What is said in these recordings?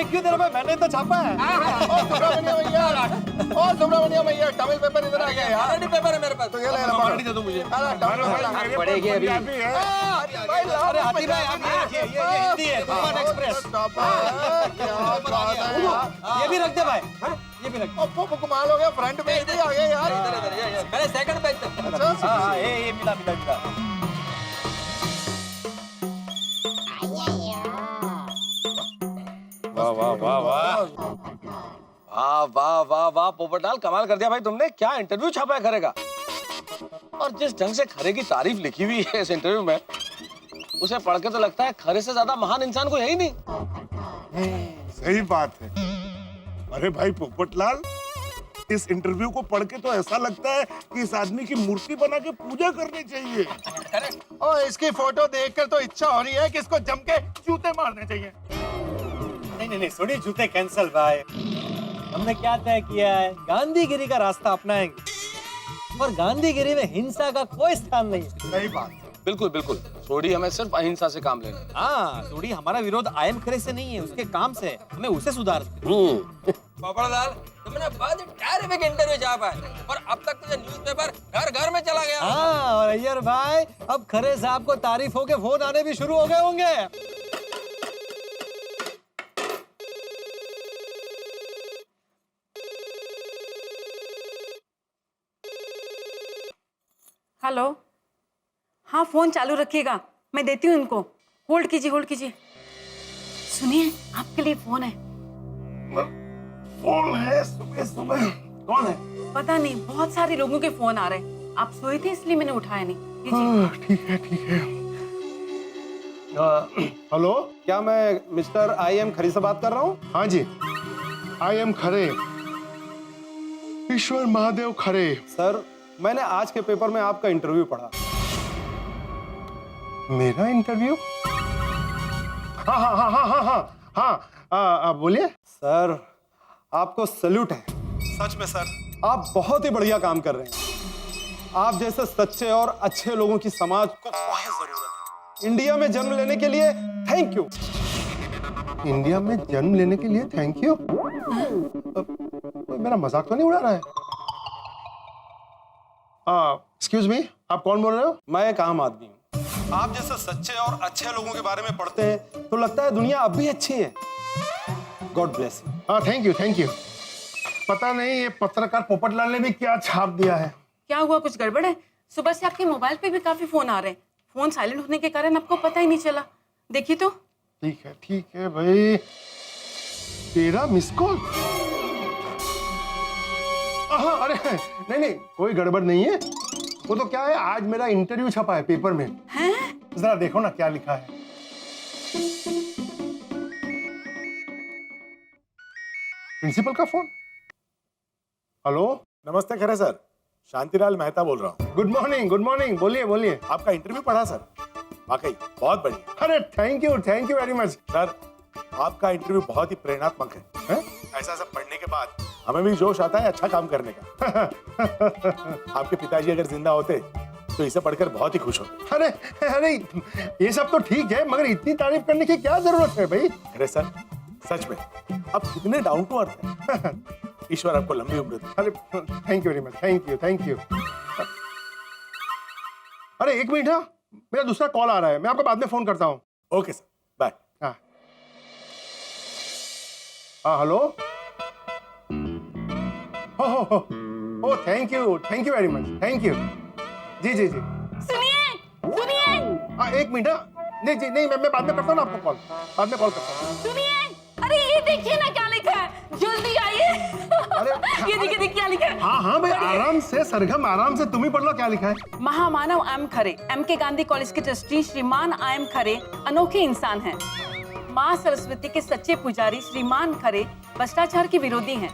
क्यों दे रहा? मैंने तो छापा है। सुब्रमण्यम भैया तमिल पेपर इधर आ गया यार। ऑलरेडी पेपर है मेरे पास। तो ये ले लो, ऑलरेडी दे दो मुझे। पड़ेगी अभी। अरे हाथी भाई आप ये हिंदी है, तूफान एक्सप्रेस। ये भी रख दे भाई। ये भी रख दे। कमाल हो गया, फ्रंट पेज भी आ गया यार। इधर पहले सेकंड पेज तक। हाँ ये मिला मिला मिला। वाह वाह वाह वाह वाह वाह वाह वाह पोपटलाल, कमाल कर दिया भाई तुमने। क्या इंटरव्यू छापा है खरे का। और जिस ढंग से खरे की तारीफ लिखी हुई है इस इंटरव्यू में, उसे पढ़ के तो लगता है खरे से ज्यादा महान इंसान कोई है ही नहीं। सही बात है। अरे भाई पोपटलाल, इस इंटरव्यू को पढ़ के तो ऐसा लगता है कि इस आदमी की मूर्ति बना के पूजा करनी चाहिए। और इसकी फोटो देखकर तो इच्छा हो रही है कि इसको जम के जूते मारने चाहिए। नहीं सुनिए, जूते कैंसल भाई। हमने क्या तय किया है, गांधीगिरी का रास्ता अपनाएंगे और गांधीगिरी में हिंसा का कोई स्थान नहीं है। सही बात। बिल्कुल बिल्कुल। सोडी हमें सिर्फ अहिंसा से काम लेना। हाँ, सोडी हमारा विरोध आयम खरे से नहीं है, उसके काम से है। हमें उसे सुधार। पोपटलाल, तुमने बहुत टेरिफिक इंटरव्यू छापा है और अब तक तो न्यूज़पेपर घर घर में चला गया। हाँ, और अय्यर भाई अब खरे साहब को तारीफों के फोन आने भी शुरू हो गए होंगे। हेलो, हाँ फोन चालू रखिएगा, मैं देती हूँ इनको। होल्ड कीजिए होल्ड कीजिए। सुनिए, आपके लिए फोन है। फोन है सुबह सुबह? कौन है? पता नहीं, बहुत सारे लोगों के फोन आ रहे हैं। आप सोए थे इसलिए मैंने उठाया नहीं। ठीक है ठीक है। हेलो, क्या मैं मिस्टर आई.एम. खरे से बात कर रहा हूँ? हाँ जी, I am Khare, Ishwar Mahadev Khare. Sir, मैंने आज के पेपर में आपका इंटरव्यू पढ़ा। मेरा इंटरव्यू? हाँ हाँ हाँ हाँ हाँ हाँ हाँ, बोलिए। सर, आपको सैल्यूट है। सच में सर, आप बहुत ही बढ़िया काम कर रहे हैं। आप जैसे सच्चे और अच्छे लोगों की समाज को बहुत जरूरत है। इंडिया में जन्म लेने के लिए थैंक यू। इंडिया में जन्म लेने के लिए थैंक यू? मेरा मजाक तो नहीं उड़ा रहा है? एक्सक्यूज मी, आप कौन बोल रहे हो? मैं एक आम आदमी हूँ। आप जैसे सच्चे और अच्छे लोगों के बारे में पढ़ते हैं तो लगता है दुनिया अब भी अच्छी है। God bless you. हाँ, थैंक यू थैंक यू। पता नहीं ये पत्रकार पोपटलाल ने भी क्या छाप दिया है। क्या हुआ, कुछ गड़बड़ है? सुबह से आपके मोबाइल पे भी काफी फोन आ रहे हैं। फोन साइलेंट होने के कारण आपको पता ही नहीं चला। देखिए तो। ठीक है भाई। तेरा मिस कॉल? अरे नहीं, कोई गड़बड़ नहीं है। वो तो क्या है, आज मेरा इंटरव्यू छपा है पेपर में। हैं? जरा देखो ना क्या लिखा है। प्रिंसिपल का फोन। हेलो, नमस्ते खरे सर, शांतिलाल मेहता बोल रहा हूँ। Good morning. बोलिए। आपका इंटरव्यू पढ़ा सर, वाकई बहुत बढ़िया। अरे thank you very much. Sir, आपका इंटरव्यू बहुत ही प्रेरणात्मक है? ऐसा सब पढ़ने के बाद हमें भी जोश आता है अच्छा काम करने का। आपके पिताजी अगर जिंदा होते तो इसे पढ़कर बहुत ही खुश होते। अरे ये सब तो ठीक है, मगर इतनी तारीफ करने की क्या जरूरत है भाई? अरे सर, सच में आप कितने डाउन टू अर्थ हैं। ईश्वर आपको लंबी उम्र दे। अरे thank you very much, thank you. अरे एक मिनट, हाँ मेरा दूसरा कॉल आ रहा है, मैं आपको बाद में फोन करता हूँ। Okay sir, bye. हाँ hello. Oh thank you very much, thank you. जी। सुनिए। हाँ एक मिनट। नहीं मैं बाद में करता हूँ ना आपको कॉल, बाद में कॉल करता हूँ। सुनिए, अरे ये देखिए ना क्या लिखा है, जल्दी आइए। ये देखिए क्या लिखा है। हाँ भाई, आराम से सरगम, आराम से तुम ही पढ़ लो क्या लिखा है। महामानव एम खरे, एम.के. गांधी कॉलेज के ट्रस्टी श्रीमान आई.एम. खरे अनोखे इंसान हैं। माँ सरस्वती के सच्चे पुजारी श्रीमान खरे भ्रष्टाचार के विरोधी हैं।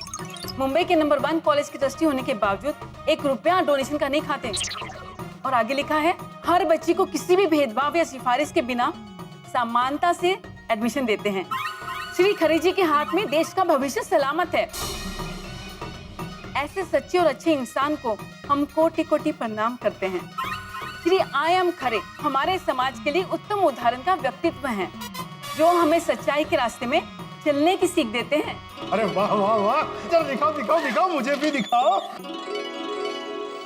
मुंबई के नंबर 1 कॉलेज के ट्रस्टी होने के बावजूद 1 रुपया डोनेशन का नहीं खाते। और आगे लिखा है, हर बच्ची को किसी भी भेदभाव या सिफारिश के बिना समानता से एडमिशन देते हैं। श्री खरे जी के हाथ में देश का भविष्य सलामत है। ऐसे सच्चे और अच्छे इंसान को हम कोटि कोटि प्रणाम करते हैं। श्री आई.एम. खरे हमारे समाज के लिए उत्तम उदाहरण का व्यक्तित्व हैं, जो हमें सच्चाई के रास्ते में चलने की सीख देते हैं। अरे वाह वाह वाह, चल दिखाओ दिखाओ दिखाओ, मुझे भी दिखाओ।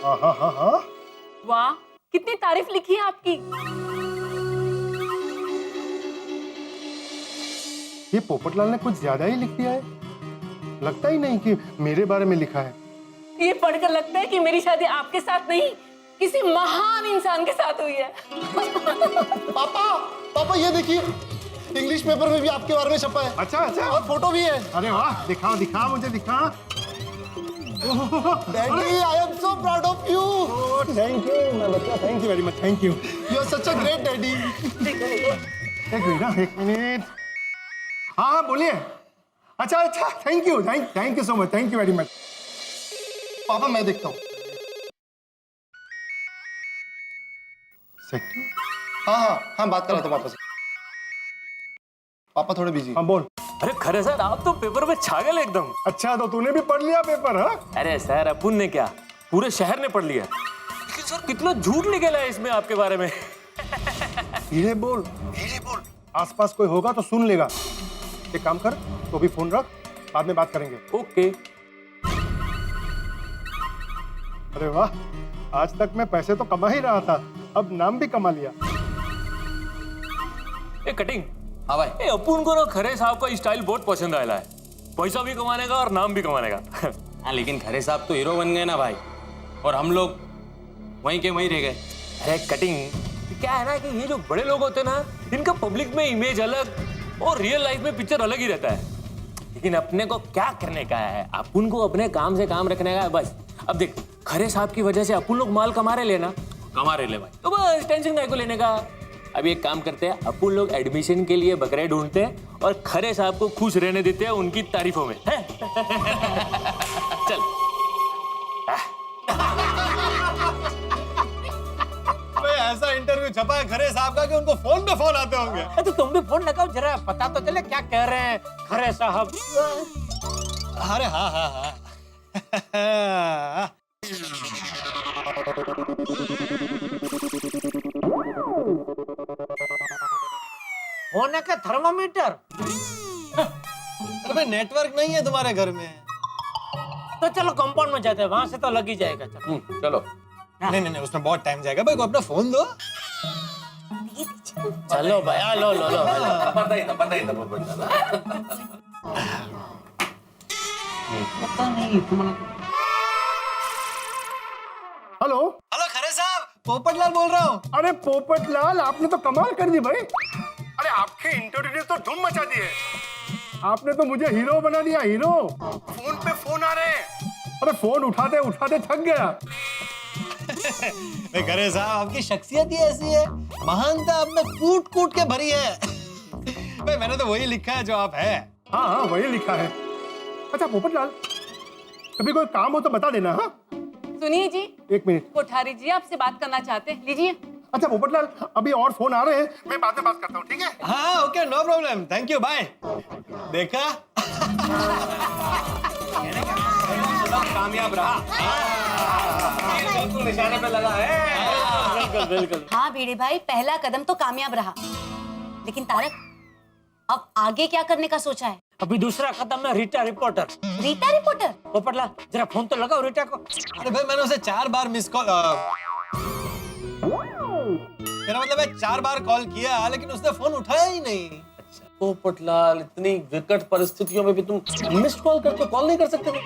हाँ हाँ हाँ हाँ, वाह, कितनी तारीफ लिखी है आपकी। ये पोपटलाल ने कुछ ज्यादा ही लिख दिया है। लगता ही नहीं कि मेरे बारे में लिखा है। ये पढ़कर लगता है कि मेरी शादी आपके साथ नहीं, किसी महान इंसान के साथ हुई है। पापा पापा ये देखिए, इंग्लिश पेपर में भी आपके बारे में छपा है। अच्छा अच्छा, और फोटो भी है। अरे वाह, दिखाओ दिखाओ, मुझे दिखा। Daddy I am so proud of you. Thank you मैं बच्चा, thank you very much, thank you. You are such a great daddy. एक मिनट, एक मिनट। हाँ हाँ बोलिए। अच्छा अच्छा, thank you, thank you so much, thank you very much. पापा मैं देखता हूँ। हाँ हाँ हाँ, बात कर रहा था पापा से। पापा थोड़े बिजी। हाँ बोल। अरे खरे सर, आप तो पेपर में छा गए एकदम। अच्छा, तो तूने भी पढ़ लिया पेपर? हाँ, अरे सर, अपुन ने क्या, पूरे शहर ने पढ़ लिया। लेकिन सर कितना झूठ निकला है इसमें आपके बारे में। धीरे बोल, धीरे बोल, आसपास कोई होगा तो सुन लेगा। एक काम कर, तो भी फोन रख, बाद में बात करेंगे। ओके। अरे वाह, आज तक मैं पैसे तो कमा ही रहा था, अब नाम भी कमा लिया। ए कटिंग, हाँ भाई। ए अपुन को ना खरे साहब का स्टाइल बहुत पसंद आया है। पैसा भी कमाने का और नाम भी कमाने का। हाँ लेकिन खरे साहब तो हीरो बन गए ना भाई, और हम लोग वहीं के वहीं रह गए। अरे कटिंग, क्या है ना कि ये जो बड़े लोग होते हैं ना, इनका पब्लिक में इमेज अलग और रियल लाइफ में पिक्चर अलग ही रहता है। लेकिन अपने को क्या करने का है, अपुन को अपने काम से काम रखने का है बस। अब देख, खरे साहब की वजह से अपुन लोग माल कमा रहे लेना, कमा रहे ले भाई, तो बस टेंशन नहीं को लेने का। अब एक काम करते हैं, अपुन लोग एडमिशन के लिए बकरे ढूंढते हैं और खरे साहब को खुश रहने देते हैं उनकी तारीफों में। है? चल। ऐसा इंटरव्यू छपा है खरे साहब का कि उनको फोन पे फोन आते होंगे। तो तुम भी फोन लगाओ जरा, पता तो चले क्या कह रहे हैं खरे साहब। अरे हाँ हाँ हाँ। फोन का थर्मामीटर। अरे नेटवर्क नहीं है तुम्हारे घर में? तो चलो कंपाउंड में जाते हैं, वहां से तो लग ही जाएगा। चलो चलो। नहीं नहीं नहीं, उसमें बहुत टाइम जाएगा। भाई को अपना फोन दो। चलो भैया, लो लो लो। पता ही था पोपटलाल। हेलो हेलो खरे साहब, पोपटलाल बोल रहा हूँ। अरे पोपटलाल, आपने तो कमाल कर दी भाई। अरे आपके इंटरव्यू ने तो धूम मचा दी है। आपने तो मुझे हीरो बना दिया, हीरो। फोन पे फोन आ रहे हैं। अरे फोन उठाते उठाते थक गया। खरे साहब, आपकी शख्सियत ही ऐसी है, महानता आप में कूट कूट के भरी है। भाई मैंने तो वही लिखा है जो आप है। हाँ हाँ, वही लिखा है। अच्छा पोपटलाल, कभी कोई काम हो तो बता देना। हाँ, सुनिए जी, एक मिनट। कोठारी जी आपसे बात करना चाहते हैं, लीजिए। अच्छा पोपटलाल, अभी और फोन आ रहे हैं, मैं बाद में बात करता हूँ, ठीक है? हाँ okay, no problem, thank you, bye. देखा कामयाब रहा। बिल्कुल निशाने पे लगा है। बिल्कुल बिल्कुल। हाँ भिड़े भाई, पहला कदम तो कामयाब रहा, लेकिन तारक अब आगे क्या करने का सोचा है? अभी दूसरा कदम है रीटा रिपोर्टर। रीटा रिपोर्टर? पोपटलाल जरा फोन तो लगाओ रीटा को। अरे भाई मैंने उसे 4 बार मिस कॉल, मेरा मतलब है 4 बार कॉल किया, लेकिन उसने फोन उठाया ही नहीं। पोपटलाल, इतनी विकट परिस्थितियों में भी तुम मिस्ड कॉल करके कॉल नहीं कर सकते थे?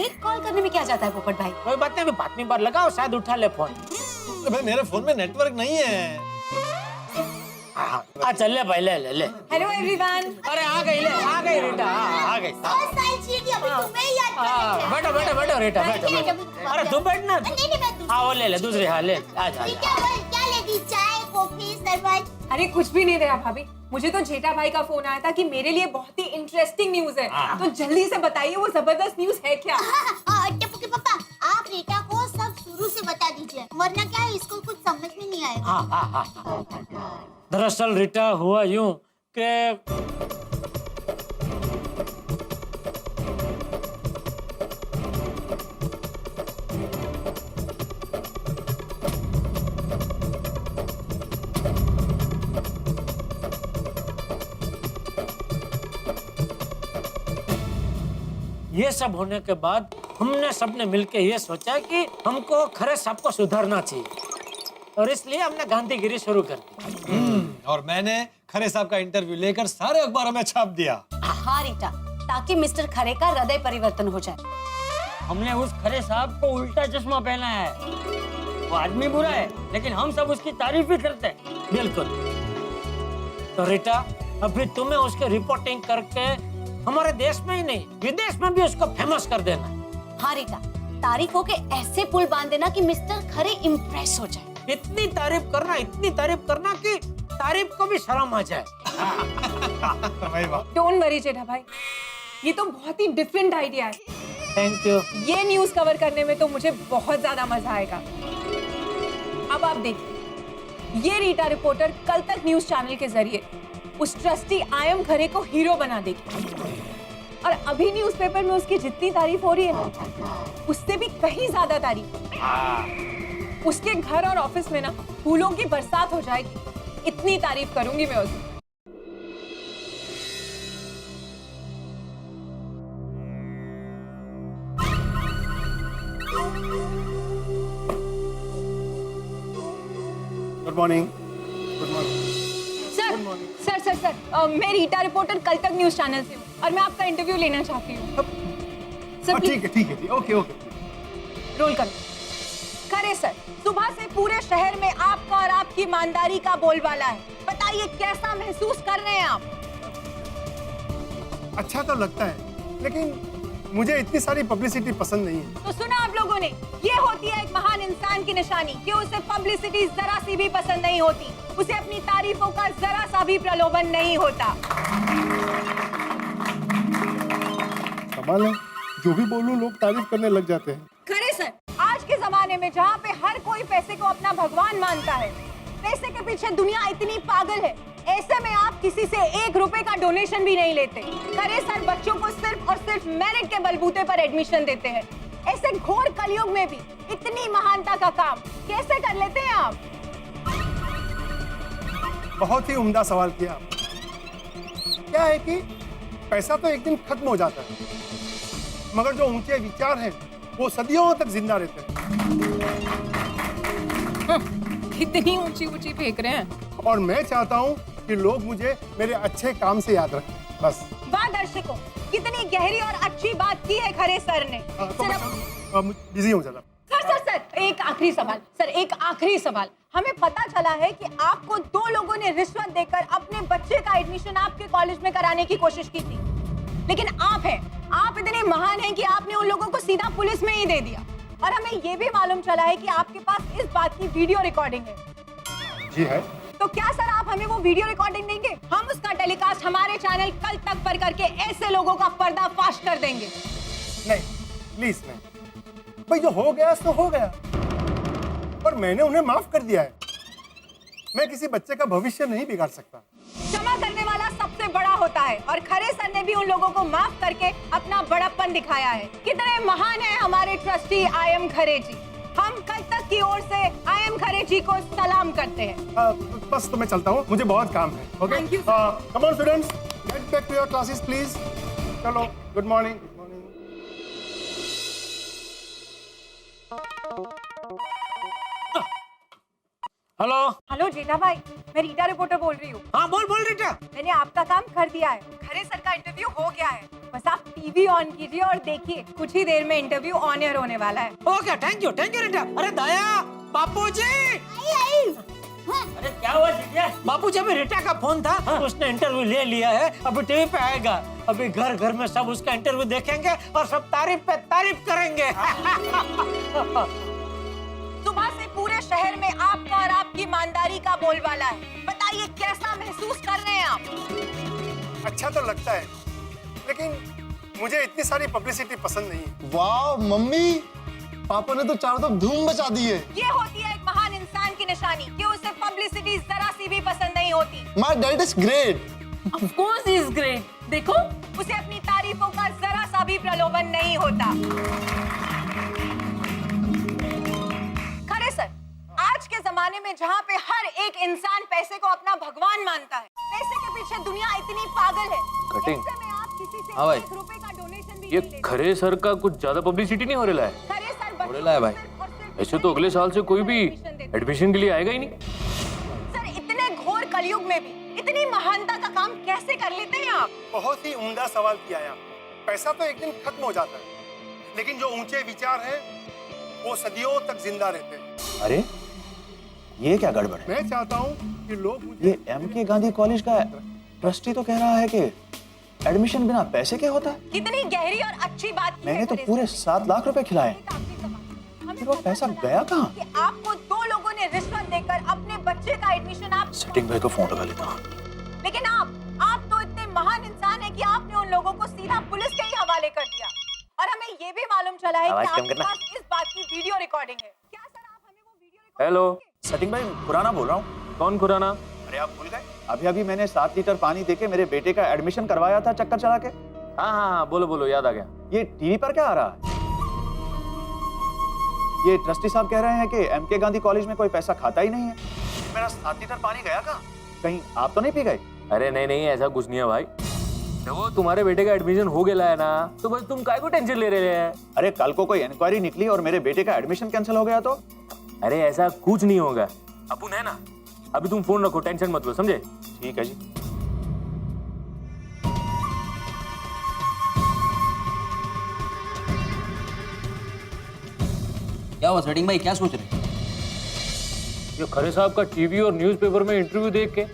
एक कॉल करने में क्या जाता है पोपट भाई? कोई बात नहीं, अभी 5वीं बार लगाओ, शायद उठा ले फोन। अरे भाई मेरे फोन में नेटवर्क नहीं है। चल ले भाई, ले ले ले। Hello everyone. अरे आ गई, ले आ गई रीटा, आ गई। बैठो बैठो बैठो रीटा, बैठो बैठो। अरे तू बैठ ना। हाँ वो ले ले दूसरी, हाँ ले, आ जा। अरे कुछ भी नहीं रहा भाभी, मुझे तो जेठा भाई का फोन आया था कि मेरे लिए बहुत ही इंटरेस्टिंग न्यूज है, तो जल्दी से बताइए वो जबरदस्त न्यूज है क्या? टप्पू के पापा, आप रीटा को सब शुरू से बता दीजिए, वरना क्या है, इसको कुछ समझ में नहीं आएगा। दरअसल रीटा हुआ यूं कि ये सब होने के बाद हमने सबने मिलके ये सोचा कि हमको खरे साहब को सुधारना चाहिए और इसलिए हमने गांधीगिरी शुरू कर दी। और मैंने खरे साहब का इंटरव्यू लेकर सारे अखबारों में छाप दिया। हाँ रीटा, ताकि मिस्टर खरे का हृदय परिवर्तन हो जाए। हमने उस खरे साहब को उल्टा चश्मा पहना है। वो आदमी बुरा है लेकिन हम सब उसकी तारीफ भी करते हैं। बिल्कुल। तो रीटा, अभी तुम्हें उसकी रिपोर्टिंग करके हमारे देश में ही नहीं विदेश में भी उसको फेमस कर देना। हाँ रीटा, तारीफों के ऐसे पुल बांध देना कि मिस्टर खरे इम्प्रेस हो जाए। इतनी तारीफ करना कि तारीफ को भी शर्म आ जाए। डोंट वरी जेठा भाई, ये तो बहुत ही डिफरेंट आइडिया है। Thank you. ये न्यूज कवर करने में तो मुझे बहुत ज्यादा मजा आएगा। अब आप देखिए, ये रीटा रिपोर्टर कल तक न्यूज चैनल के जरिए उस ट्रस्टी आयम खरे को हीरो बना देगी और अभी न्यूज़पेपर में उसकी जितनी तारीफ हो रही है ना, उससे भी कहीं ज्यादा तारीफ। उसके घर और ऑफिस में ना फूलों की बरसात हो जाएगी, इतनी तारीफ करूंगी मैं उसकी। Good morning. सर, मैं रीटा रिपोर्टर कल तक न्यूज चैनल से हूँ और मैं आपका इंटरव्यू लेना चाहती हूँ। सर ठीक है, ओके। रोल करो। खरे सर, सुबह से पूरे शहर में आपका और आपकी ईमानदारी का बोलबाला है। बताइए कैसा महसूस कर रहे हैं आप? अच्छा तो लगता है, लेकिन मुझे इतनी सारी पब्लिसिटी पसंद नहीं है। तो सुना आप लोगों ने, ये होती है एक महान इंसान की निशानी कि उसे पब्लिसिटी जरा सी भी पसंद नहीं होती, उसे अपनी तारीफों का जरा सा भी प्रलोभन नहीं होता। कमाल है, जो भी बोलूं लोग तारीफ करने लग जाते हैं। खरे सर, आज के जमाने में जहाँ पे हर कोई पैसे को अपना भगवान मानता है, पैसे के पीछे दुनिया इतनी पागल है, ऐसे में आप किसी से 1 रुपए का डोनेशन भी नहीं लेते। खरे सर बच्चों को सिर्फ और सिर्फ मेरिट के बलबूते पर एडमिशन देते हैं। ऐसे घोर कलयुग में भी इतनी महानता का काम कैसे कर लेते हैं आप? बहुत ही उम्दा सवाल किया आप। क्या है कि पैसा तो एक दिन खत्म हो जाता है, मगर जो ऊंचे विचार हैं वो सदियों तक जिंदा रहते हैं। इतनी ऊंची फेंक रहे हैं। और मैं चाहता हूँ कि लोग मुझे मेरे अच्छे काम से याद रखें, बस। वाह दर्शकों, कितनी गहरी और अच्छी बात की है खरे सर ने। बिजी हूँ जरा। सर, एक आखिरी सवाल। हमें पता चला है कि आपको 2 लोगों ने रिश्वत देकर अपने बच्चे का एडमिशन आपके कॉलेज में कराने की कोशिश की थी, लेकिन आप इतने महान हैं कि आपने उन लोगों को सीधा पुलिस में ही दे दिया। और हमें ये भी मालूम चला है कि आपके पास इस बात की वीडियो रिकॉर्डिंग है। जी है। तो क्या सर आप हमें वो वीडियो रिकॉर्डिंग देंगे? हम उसका टेलीकास्ट हमारे चैनल कल तक पर करके ऐसे लोगों का पर्दाफाश कर देंगे। नहीं, प्लीज नहीं। भाई जो हो गया सो हो गया, और मैंने उन्हें माफ कर दिया है। मैं किसी बच्चे का भविष्य नहीं बिगाड़ सकता। क्षमा करने वाला सबसे बड़ा होता है और खरे सर ने भी उन लोगों को माफ करके अपना बड़प्पन दिखाया है। कितने महान हैं हमारे ट्रस्टी आयम खरे जी। हम कल तक की ओर से आयम खरे जी को सलाम करते हैं। बस तो मैं चलता हूँ, मुझे बहुत काम है। Okay, come on students, get back to your classes please. चलो, गुड मॉर्निंग। हेलो जेठा भाई, मैं रीटा रिपोर्टर बोल रही हूँ। हाँ बोल रीटा। मैंने आपका काम कर दिया है, खरे सर का इंटरव्यू हो गया है। बस आप टीवी ऑन कीजिए और देखिए, कुछ ही देर में इंटरव्यू ऑन एयर होने वाला है। Okay, thank you Rita. अरे दया, बापूजी। अरे क्या हुआ जीजा? बापूजी, अभी रीटा का फोन था। उसने इंटरव्यू ले लिया है, अभी टीवी पे आएगा। अभी घर घर में सब उसका इंटरव्यू देखेंगे और सब तारीफ पे तारीफ करेंगे। सुबह से पूरे शहर में आपका और आपकी ईमानदारी का बोलबाला है। बताइए कैसा महसूस कर रहे हैं आप? अच्छा तो लगता है, लेकिन मुझे इतनी सारी पब्लिसिटी पसंद नहीं है। वाह मम्मी, पापा ने तो चारों तरफ धूम मचा दी है। ये होती है एक महान इंसान की निशानी कि उसे पब्लिसिटी जरा सी भी पसंद नहीं होती। My dad is great. Of course he is great. देखो, उसे अपनी तारीफों का जरा सा भी प्रलोभन नहीं होता। खरे सर, आज के जमाने में जहाँ पे हर एक इंसान पैसे को अपना भगवान मानता है, पैसे के पीछे दुनिया इतनी पागल है, ऐसे में आप किसी से 1 रुपए का डोनेशन भी ये खरे सर का कुछ ज्यादा पब्लिसिटी नहीं हो रहा है? खरे सर हो रहा है भाई। ऐसे तो अगले साल से कोई भी एडमिशन के लिए आएगा ही नहीं। सर इतने घोर कलयुग में भी इतनी महानता का काम कैसे कर लेते हैं आप? बहुत ही उम्दा सवाल किया है आपने। पैसा तो एक दिन खत्म हो जाता है, लेकिन जो ऊंचे विचार हैं वो सदियों तक जिंदा रहते हैं। अरे ये क्या गड़बड़ है? मैं चाहता हूँ कि लोग मुझे ये एमके गांधी कॉलेज का ट्रस्टी तो कह रहा है कि एडमिशन बिना पैसे के होता है। कितनी गहरी और अच्छी बात की मैंने है तो खरे पूरे सर। 7 लाख रुपए खिलाए। हमें वो पैसा पता गया था कहाँ? कि आपको 2 लोगों ने रिश्वत देकर अपने बच्चे का एडमिशन आप सेटिंग भाई को फोन लगा लेता हूँ। लेकिन आप तो इतने महान इंसान हैं कि आपने उन लोगों को सीधा पुलिस के ही हवाले कर दिया। और हमें ये भी मालूम चला है आवाज कि कम आपके करना। पास इस बात की वीडियो रिकॉर्डिंग है। क्या सर आप हमें वो वीडियो रिकॉर्डिंग हेलो, सेटिंग भाई खुराना बोल रहा हूँ। कौन खुराना? अरे आप भूल गए? अभी मैंने 7 लीटर पानी देके मेरे बेटे का एडमिशन करवाया था चक्कर चला के। हाँ, बोलो याद आ गया। ये टीवी पर क्या आ रहा है? ये ट्रस्टी साहब कह रहे हैं कि एमके गांधी कॉलेज में कोई पैसा खाता ही नहीं है। मेरा 7 लीटर पानी गया कहाँ? कहीं आप तो नहीं पी गए? अरे नहीं, ऐसा कुछ नहीं है भाई। जब वो तुम्हारे बेटे का एडमिशन हो गया है ना, तो बस तुम काय को टेंशन ले रहे हैं? अरे कल को कोई इंक्वायरी निकली और मेरे बेटे का एडमिशन कैंसिल हो गया तो? अरे ऐसा कुछ नहीं होगा। अपुन है ना, अभी तुम फोन रखो, टेंशन मत लो, समझे? ठीक है जी। क्या हुआ सेटिंग भाई, क्या सोच रहे? ये खरे साहब का टीवी और न्यूज़पेपर में इंटरव्यू देख के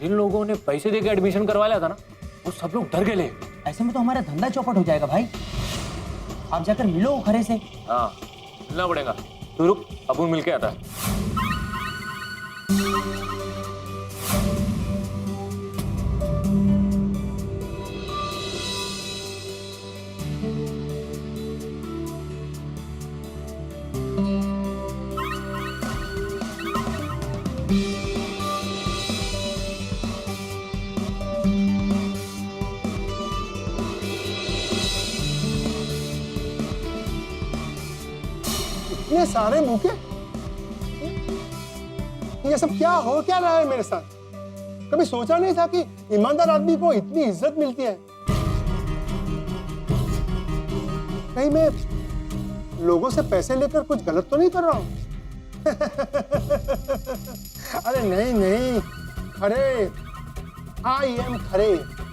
जिन लोगों ने पैसे देके एडमिशन करवा लिया था ना, वो सब लोग डर गए। ऐसे में तो हमारा धंधा चौपट हो जाएगा भाई। आप जाकर मिलो खरे से। हाँ, मिलना पड़ेगा। तो रुक, अपुन मिलके आता है। इतने सारे मुके, ये सब क्या हो क्या रहा है मेरे साथ? कभी सोचा नहीं था कि ईमानदार आदमी को इतनी इज्जत मिलती है। कहीं मैं लोगों से पैसे लेकर कुछ गलत तो नहीं कर रहा हूं? अरे नहीं, खरे, आई एम खरे,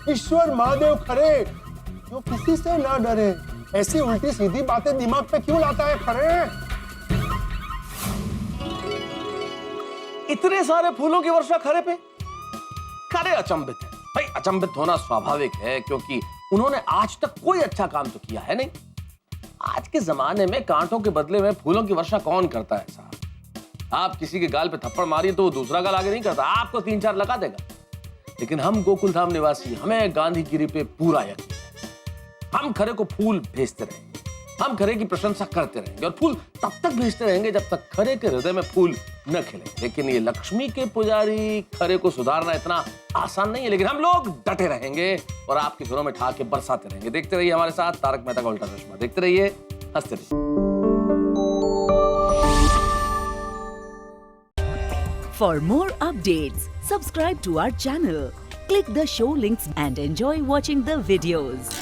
ईश्वर महादेव खरे, जो किसी से ना डरे। ऐसी उल्टी सीधी बातें दिमाग पे क्यों लाता है खरे? इतने सारे फूलों की वर्षा खरे पे? खरे अचंभित है भाई। अचंभित होना स्वाभाविक है, क्योंकि उन्होंने आज तक कोई अच्छा काम तो किया है नहीं। आज के जमाने में कांटों के बदले में फूलों की वर्षा कौन करता है साहब? आप किसी के गाल पे थप्पड़ मारिए तो वो दूसरा गाल आगे नहीं करता, आपको 3-4 लगा देगा। लेकिन हम गोकुलधाम निवासी, हमें गांधीगिरी पे पूरा यकीन है। हम खरे को फूल भेजते रहेंगे, हम खरे की प्रशंसा करते रहेंगे, और फूल तब तक भेजते रहेंगे जब तक खरे के हृदय में फूल न खिले। लेकिन ये लक्ष्मी के पुजारी खरे को सुधारना इतना आसान नहीं है। लेकिन हम लोग डटे रहेंगे और आपके घरों में ठा के बरसाते रहेंगे। देखते रहिए हमारे साथ तारक मेहता का उल्टा चश्मा। देखते रहिए, हंसते रहिए। For more updates, subscribe to our channel, click the show links and enjoy watching the videos.